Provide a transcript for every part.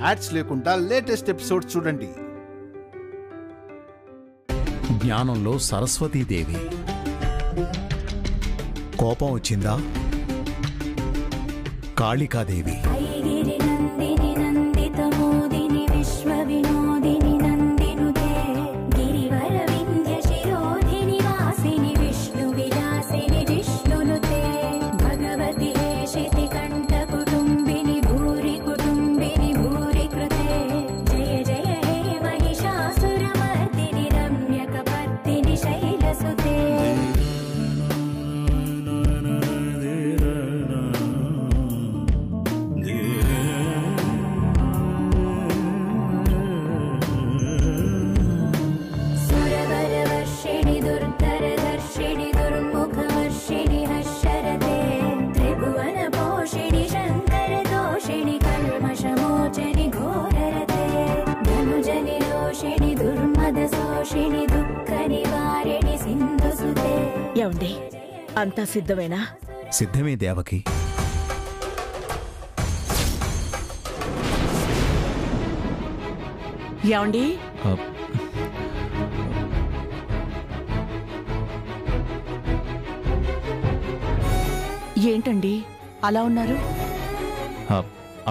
Ads లేకుండా latest episode చూడండి. జ్ఞానంలో సరస్వతీదేవి. కోపం వచ్చిందా? కాళికాదేవి. ఏమండి, అంతా సిద్ధమేనా? సిద్ధమే దేవకి. ఏమండి, ఏంటండి అలా ఉన్నారు?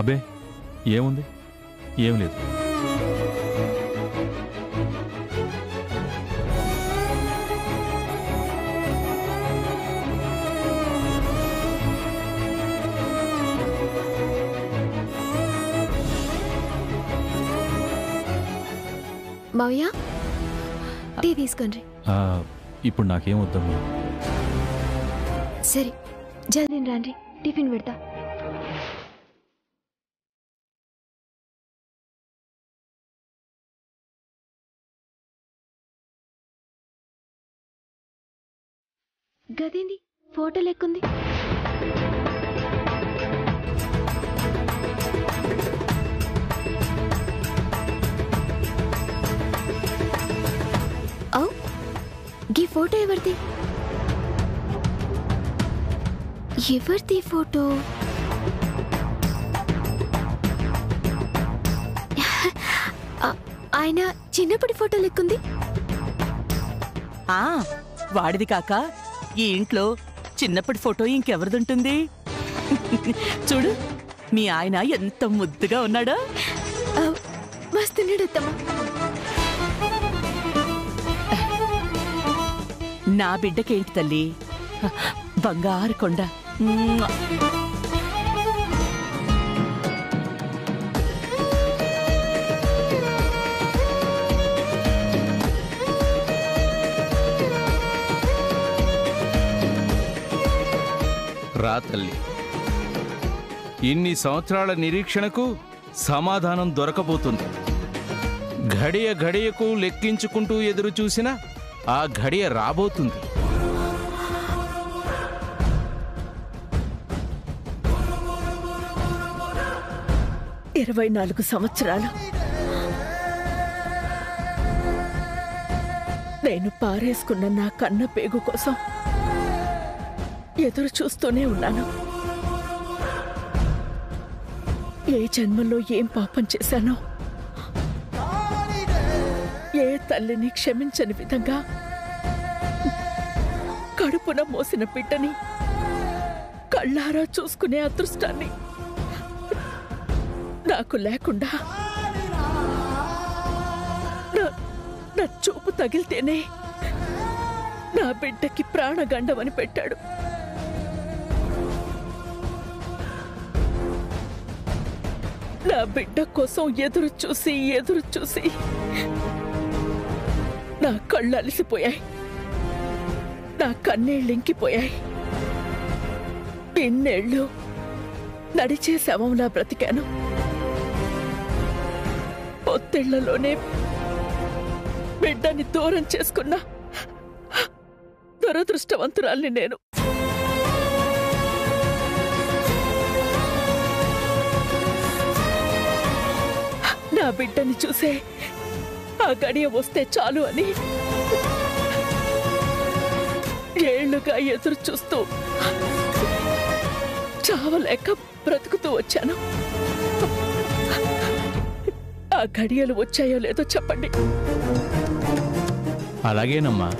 అబ్బే ఏముంది, ఏం లేదు. మావయ్య, టీ తీసుకోండి. ఇప్పుడు నాకేం వద్దమ్మా. సరే, జల్దీ రండి, టిఫిన్ పెడతా. గదేంది ఫోటో లెక్కుంది? గీ ఫోటో ఎవరిది? ఎవరిది ఫోటో? ఆయన చిన్నప్పటి ఫోటో లెక్కుంది. వాడిది కాక ఈ ఇంట్లో చిన్నప్పటి ఫోటో ఇంకెవరిదుంటుంది? చూడు, మీ ఆయన ఎంత ముద్దుగా ఉన్నాడో. మస్తున్నాడు అత్తమ్మ. నా బిడ్డకేంటి తల్లి, బంగారు కొండ. రా తల్లి, ఇన్ని సంవత్సరాల నిరీక్షణకు సమాధానం దొరకబోతుంది. ఘడియ ఘడియకు లెక్కించుకుంటూ ఎదురు చూసిన ఆ ఘడియ రాబోతుంది. ఇరవై 24 సంవత్సరాలు నేను పారేసుకున్న నా కన్న పేగు కోసం ఎదురు చూస్తూనే ఉన్నాను. ఏ జన్మలో ఏం పాపం చేశానో, ఏ తల్లిని క్షమించని విధంగా కడుపున మోసిన బిడ్డని కళ్ళారా చూసుకునే అదృష్టాన్ని నాకు లేకుండా నా చూపు తగిలితేనే నా బిడ్డకి ప్రాణగండమని పెట్టాడు. నా బిడ్డ కోసం ఎదురు చూసి నా కళ్ళు అలిసిపోయాయి, నా కన్నీళ్ళింకిపోయాయి. ఇన్నేళ్ళు నడిచే శవంలా బ్రతికాను. పొత్తిళ్లలోనే బిడ్డని దూరం చేసుకున్న దురదృష్టవంతురాల్ని నేను. నా బిడ్డని చూసే ఆ గడియ వస్తే చాలు అని ఏళ్లుగా ఎదురు చూస్తూ చావలేక బ్రతుకుతూ వచ్చాను. ఆ ఘడియలు వచ్చాయో లేదో చెప్పండి. అలాగేనమ్మా.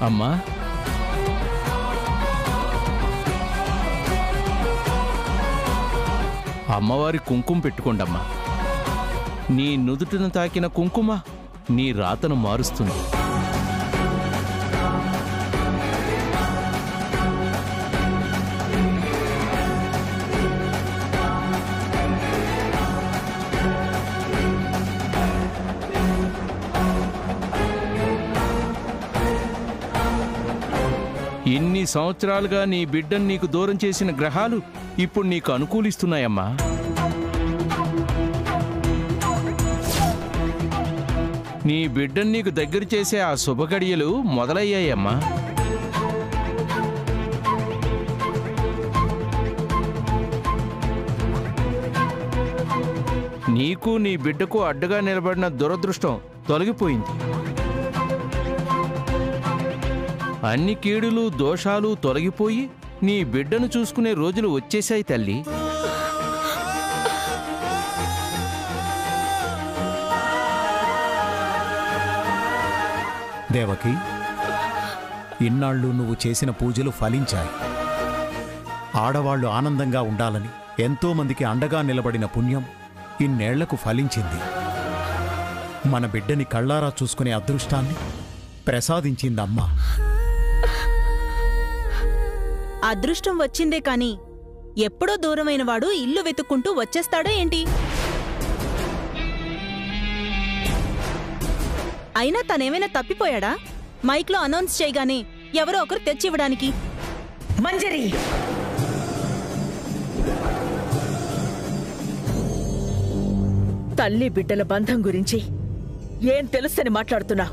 అమ్మా, అమ్మవారి కుంకుమ పెట్టుకోండమ్మా. నీ నుదుటిన తాకిన కుంకుమ నీ రాతను మారుస్తుంది. ఇన్ని సంవత్సరాలుగా నీ బిడ్డను నీకు దూరం చేసిన గ్రహాలు ఇప్పుడు నీకు అనుకూలిస్తున్నాయమ్మా. నీ బిడ్డను నీకు దగ్గర చేసే ఆ శుభగడియలు మొదలయ్యాయమ్మా. నీకు నీ బిడ్డకు అడ్డుగా నిలబడిన దురదృష్టం తొలగిపోయింది. అన్ని కీడులు దోషాలు తొలగిపోయి నీ బిడ్డను చూసుకునే రోజులు వచ్చేశాయి తల్లి. దేవకి, ఇన్నాళ్ళు నువ్వు చేసిన పూజలు ఫలించాయి. ఆడవాళ్లు ఆనందంగా ఉండాలని ఎంతోమందికి అండగా నిలబడిన పుణ్యం ఇన్నేళ్లకు ఫలించింది. మన బిడ్డని కళ్ళారా చూసుకునే అదృష్టాన్ని ప్రసాదించిందమ్మా. అదృష్టం వచ్చిందే కాని ఎప్పుడో దూరమైన వాడు ఇల్లు వెతుక్కుంటూ వచ్చేస్తాడో ఏంటి? అయినా తనేమైనా తప్పిపోయాడా? మైక్లో అనౌన్స్ చేయగానే ఎవరో ఒకరు తెచ్చివ్వడానికి. మంజరి, తల్లి బిడ్డల బంధం గురించి ఏం తెలుసని మాట్లాడుతున్నా?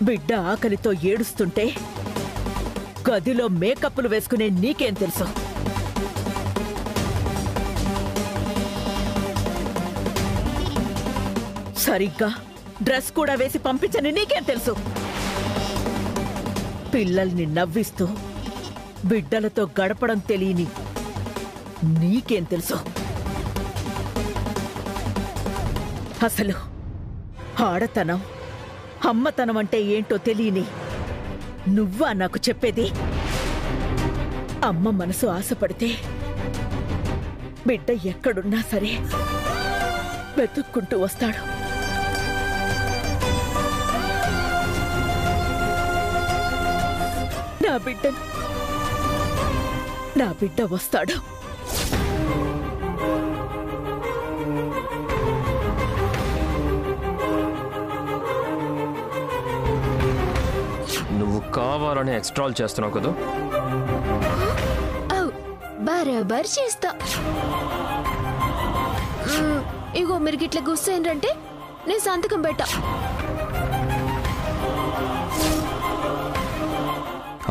బిడ్డ ఆకలితో ఏడుస్తుంటే గదిలో మేకప్లు వేసుకునే నీకేం తెలుసు? సరిగ్గా డ్రెస్ కూడా వేసి పంపించని నీకేం తెలుసు? పిల్లల్ని నవ్విస్తూ బిడ్డలతో గడపడం తెలియని నీకేం తెలుసు? అసలు ఆడతనం అమ్మతనం అంటే ఏంటో తెలియని నువ్వా నాకు చెప్పేది? అమ్మ మనసు ఆశపడితే బిడ్డ ఎక్కడున్నా సరే వెతుక్కుంటూ వస్తాడు. నా బిడ్డ వస్తాడు. నువ్వు కావాలని ఎక్స్ట్రాల్ చేస్తున్నావు కదా? బరాబర్ చేస్తా. ఇగో మీరు గిట్ల గుస్సేంటంటే నేను సంతకం పెట్టా.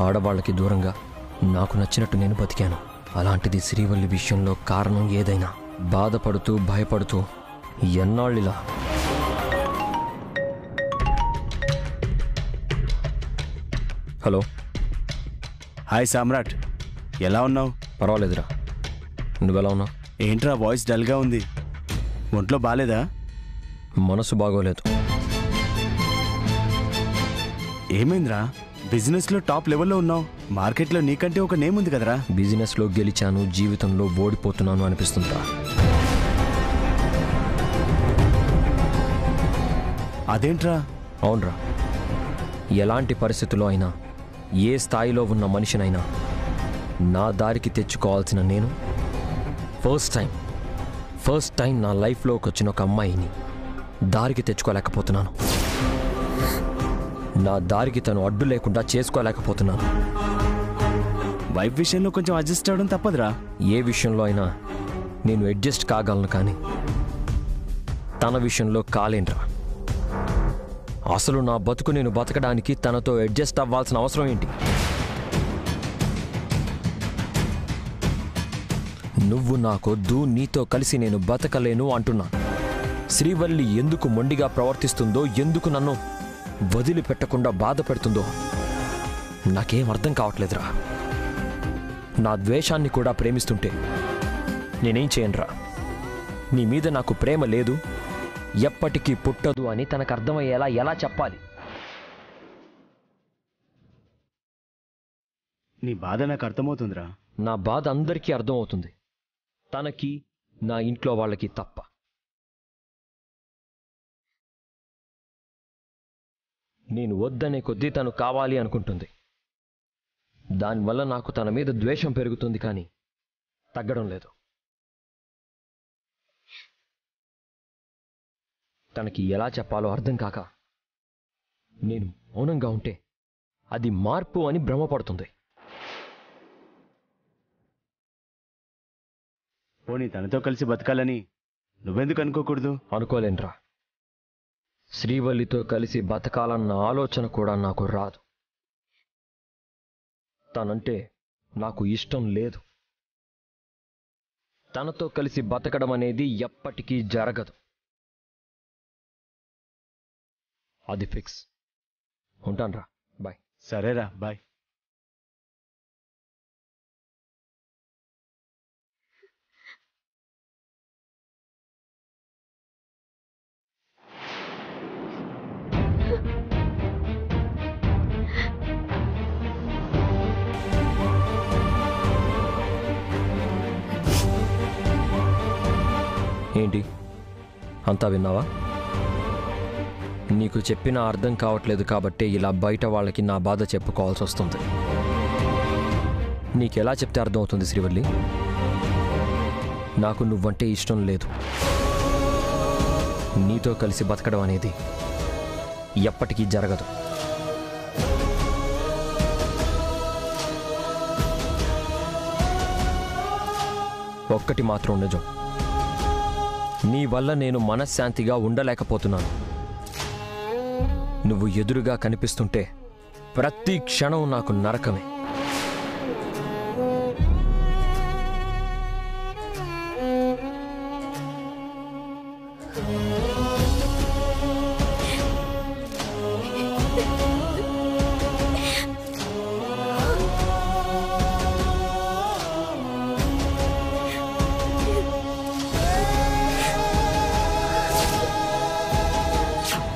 ఆడవాళ్ళకి దూరంగా నాకు నచ్చినట్టు నేను బతికాను. అలాంటిది శ్రీవల్లి విషయంలో కారణం ఏదైనా బాధపడుతూ భయపడుతూ ఎన్నాళ్ళిలా. హలో. హాయ్ సామ్రాట్, ఎలా ఉన్నావు? పర్వాలేదురా, నువ్వెలా ఉన్నావు? ఏంట్రా వాయిస్ డల్గా ఉంది? ఒంట్లో బాలేదా? మనసు బాగోలేదు. ఏమైందిరా? బిజినెస్లో టాప్ లెవెల్లో ఉన్నావు. మార్కెట్లో నీకంటే ఒక నేమ్ ఉంది కదరా. బిజినెస్లో గెలిచాను, జీవితంలో ఓడిపోతున్నాను అనిపిస్తుందా? అదేంట్రా? అవునరా, ఎలాంటి పరిస్థితుల్లో అయినా ఏ స్థాయిలో ఉన్న మనిషినైనా నా దారికి తెచ్చుకోవాల్సిన నేను ఫస్ట్ టైం నా లైఫ్లోకి వచ్చిన ఒక అమ్మాయిని దారికి తెచ్చుకోలేకపోతున్నాను. నా దారికి తను అడ్డు లేకుండా చేసుకోలేకపోతున్నాను. వైఫ్ విషయంలో కొంచెం అడ్జస్ట్ అవ్వడం తప్పదురా. ఏ విషయంలో అయినా నేను అడ్జస్ట్ కాగలను, కానీ తన విషయంలో కాలేనురా. అసలు నా బతుకు నేను బతకడానికి తనతో అడ్జస్ట్ అవ్వాల్సిన అవసరం ఏంటి? నువ్వు నాకొద్దు, నీతో కలిసి నేను బతకలేను అంటున్నా. శ్రీవల్లి ఎందుకు మొండిగా ప్రవర్తిస్తుందో, ఎందుకు నన్ను వదిలిపెట్టకుండా బాధ పెడుతుందో నాకేం అర్థం కావట్లేదురా. నా ద్వేషాన్ని కూడా ప్రేమిస్తుంటే నేనేం చేయనురా? నీ మీద నాకు ప్రేమ లేదు, ఎప్పటికీ పుట్టదు అని తనకు అర్థమయ్యేలా ఎలా చెప్పాలి? నీ బాధ నాకు అర్థమవుతుందిరా. నా బాధ అందరికీ అర్థమవుతుంది, తనకి, నా ఇంట్లో వాళ్ళకి తప్ప. నేను వద్దనే కొద్దీ తను కావాలి అనుకుంటుంది. దానివల్ల నాకు తన మీద ద్వేషం పెరుగుతుంది, కానీ తగ్గడం లేదు. తనకి ఎలా చెప్పాలో అర్థం కాక నేను మౌనంగా ఉంటే అది మార్పు అని భ్రమపడుతుంది. పోనీ తనతో కలిసి బతకాలని నువ్వెందుకు అనుకోకూడదు? అనుకోలేనురా. శ్రీవల్లితో కలిసి బతకాలన్న ఆలోచన కూడా నాకు రాదు. తనంటే నాకు ఇష్టం లేదు. తనతో కలిసి బతకడం అనేది ఎప్పటికీ జరగదు. అది ఫిక్స్. ఉంటాన్రా, బాయ్. సరేరా, బాయ్. ఏంటి, అంతా విన్నావా? నీకు చెప్పినా అర్థం కావట్లేదు కాబట్టే ఇలా బయట వాళ్ళకి నా బాధ చెప్పుకోవాల్సి వస్తుంది. నీకెలా చెప్తే అర్థమవుతుంది శ్రీవల్లి? నాకు నువ్వంటే ఇష్టం లేదు. నీతో కలిసి బతకడం అనేది ఎప్పటికీ జరగదు. ఒక్కటి మాత్రం నిజం, నీ వల్ల నేను మనశ్శాంతిగా ఉండలేకపోతున్నాను. నువ్వు ఎదురుగా కనిపిస్తుంటే ప్రతి క్షణం నాకు నరకమే.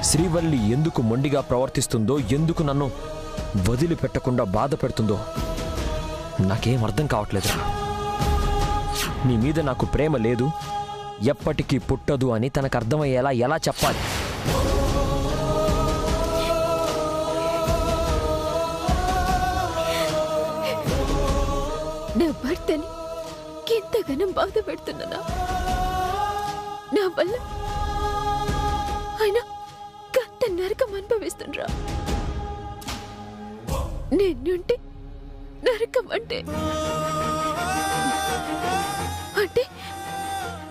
శ్రీవల్లి ఎందుకు మొండిగా ప్రవర్తిస్తుందో, ఎందుకు నన్ను వదిలిపెట్టకుండా బాధ పెడుతుందో నాకేం అర్థం కావట్లేదురా. నీ మీద నాకు ప్రేమ లేదు, ఎప్పటికీ పుట్టదు అని తనకు అర్థమయ్యేలా ఎలా చెప్పాలి? నా భర్తని ఎంతగానో బాధ పెడుతున్నా. నా వల్ల ఆయన గంత నరకం అనుభవిస్తుండ్రా. నేనుంటే నరకం అంటే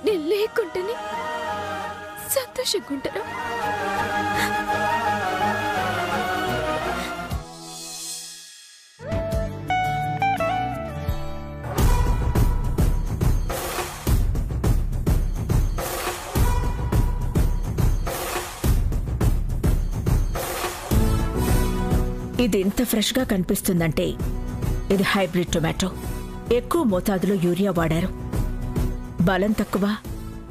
నేను లేకుండానే సంతోషంగా ఉంటారా? ఇది ఇంత ఫ్రెష్గా కనిపిస్తుందంటే ఇది హైబ్రిడ్ టొమాటో. ఎక్కువ మోతాదులో యూరియా వాడారు. బలం తక్కువ,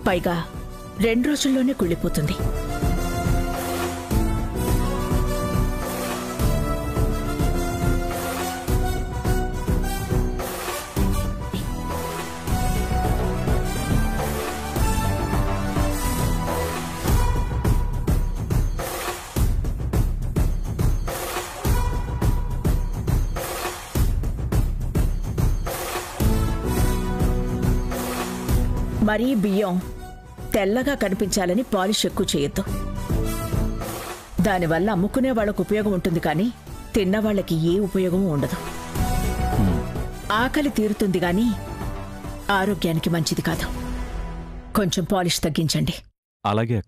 పైగా 2 రోజుల్లోనే కుళ్ళిపోతుంది. మరీ బియ్యం తెల్లగా కనిపించాలని పాలిష్ ఎక్కువ చేయొద్దు. దానివల్ల అమ్ముకునే వాళ్లకు ఉపయోగం ఉంటుంది, కానీ తిన్నవాళ్లకి ఏ ఉపయోగం ఉండదు. ఆకలి తీరుతుంది గాని ఆరోగ్యానికి మంచిది కాదు. కొంచెం పాలిష్ తగ్గించండి. అలాగే.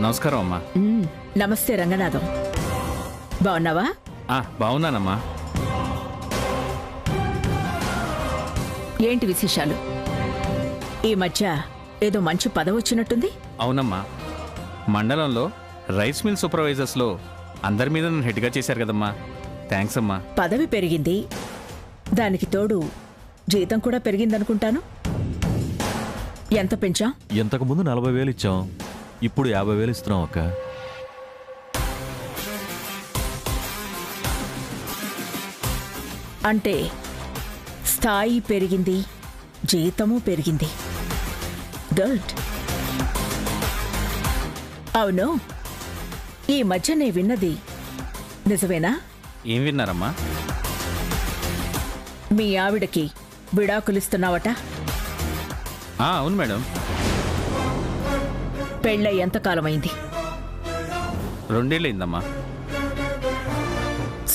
నమస్కారం అమ్మా. నమస్తే రంగనాథం. బాగున్నావా? బాగున్నానమ్మా. ఏంటి విశేషాలు? ఈ మధ్య ఏదో మంచి పదవి వచ్చినట్టుంది. అవునమ్మా, మండలంలో రైస్ మిల్ సూపర్వైజర్స్లో అందరి మీద నన్ను హెడ్గా చేశారు కదమ్మా. థ్యాంక్స్ అమ్మా. పదవి పెరిగింది, దానికి తోడు జీతం కూడా పెరిగిందనుకుంటాను. ఎంత పెంచాం? ఇంతకుముందు 40,000 ఇచ్చాం, ఇప్పుడు 50,000 ఇస్తున్నాం అక్క. అంటే స్థాయి పెరిగింది, జీతము పెరిగింది. గుడ్. అవును, ఈ మధ్య నే విన్నది నిజమేనా? ఏం విన్నారమ్మా? మీ ఆవిడకి విడాకులిస్తున్నావట. అవును మేడం. పెళ్ళై ఎంతకాలమైంది? 2 ఏళ్ళయిందమ్మా.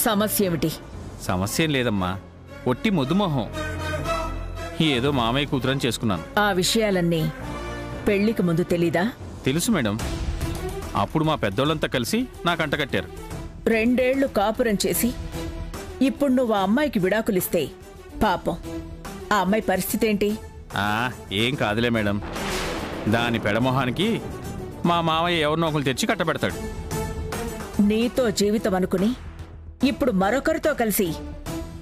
సమస్య ఏమిటి? సమస్య ఏం లేదమ్మా, ఒట్టి మొద్దుమోహం. ఏదో మామయ్య కూతురని చేసుకున్నాను. ఆ విషయాలన్నీ పెళ్లికి ముందు తెలీదా? తెలుసు మేడం. అప్పుడు మా పెద్దోళ్ళంతా కలిసి నాకు అంటకట్టారు. 2 ఏళ్లు కాపురం చేసి ఇప్పుడు నువ్వు ఆ అమ్మాయికి విడాకులిస్తే పాపం ఆ అమ్మాయి పరిస్థితి ఏంటి? ఏం కాదులే మేడం. దాని పెడమొహానికి మా మామయ్య ఎవరినో ఒకరు తెచ్చి కట్టబెడతాడు. నీతో జీవితం అనుకుని ఇప్పుడు మరొకరితో కలిసి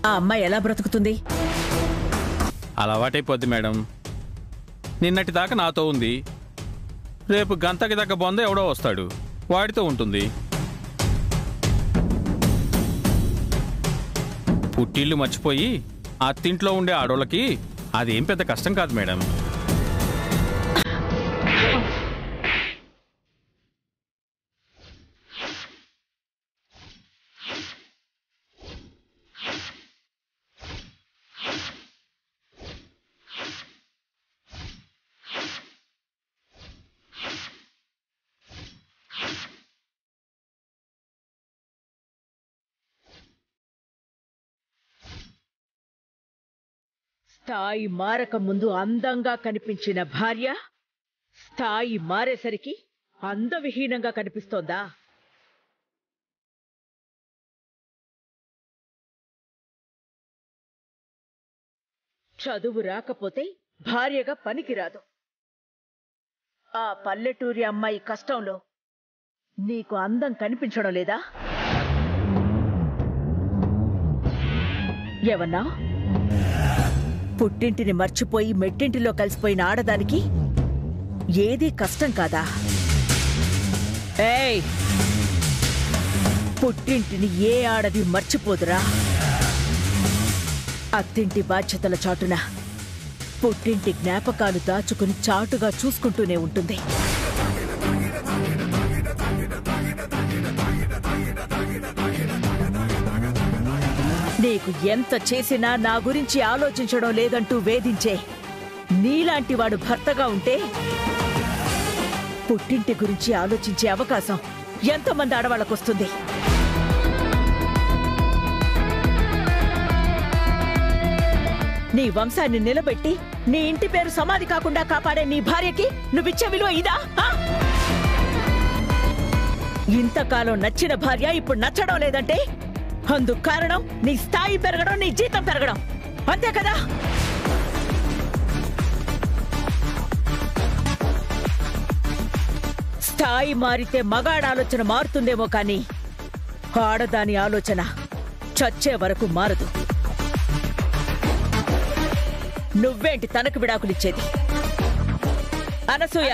ఆ అమ్మాయి ఎలా బ్రతుకుతుంది? అలవాటైపోద్ది మేడం. నిన్నటి దాకా నాతో ఉంది, రేపు గంతకి దగ్గ బొంద ఎవడో వస్తాడు, వాడితో ఉంటుంది. పుట్టిళ్ళు మర్చిపోయి అత్తింట్లో ఉండే ఆడోళ్ళకి అదేం పెద్ద కష్టం కాదు మేడం. స్థాయి మారక ముందు అందంగా కనిపించిన భార్య స్థాయి మారేసరికి అందవిహీనంగా కనిపిస్తోందా? చదువు రాకపోతే భార్యగా పనికిరాదు. ఆ పల్లెటూరి అమ్మాయి కష్టంలో నీకు అందం కనిపించడం లేదా? ఏమన్నా? పుట్టింటిని మర్చిపోయి మెట్టింటిలో కలిసిపోయిన ఆడదానికి ఏదీ కష్టం కాదా? ఏయ్, పుట్టింటిని ఏ ఆడది మర్చిపోదురా? అత్తింటి బాధ్యతల చాటున పుట్టింటి జ్ఞాపకాలు దాచుకుని చాటుగా చూసుకుంటూనే ఉంటుంది. నీకు ఎంత చేసినా నా గురించి ఆలోచించడం లేదంటూ వేధించే నీలాంటి వాడు భర్తగా ఉంటే పుట్టింటి గురించి ఆలోచించే అవకాశం ఎంతోమంది ఆడవాళ్ళకొస్తుంది. నీ వంశాన్ని నిలబెట్టి నీ ఇంటి పేరు సమాధి కాకుండా కాపాడే నీ భార్యకి నువ్విచ్చే విలువ ఇదా? ఇంతకాలం నచ్చిన భార్య ఇప్పుడు నచ్చడం లేదంటే అందుకు కారణం నీ స్థాయి పెరగడం, నీ జీతం పెరగడం, అంతే కదా? స్థాయి మారితే మగాడ ఆలోచన మారుతుందేమో కానీ ఆడదాని ఆలోచన చచ్చే వరకు మారదు. నువ్వేంటి తనకు విడాకులిచ్చేది? అనసూయ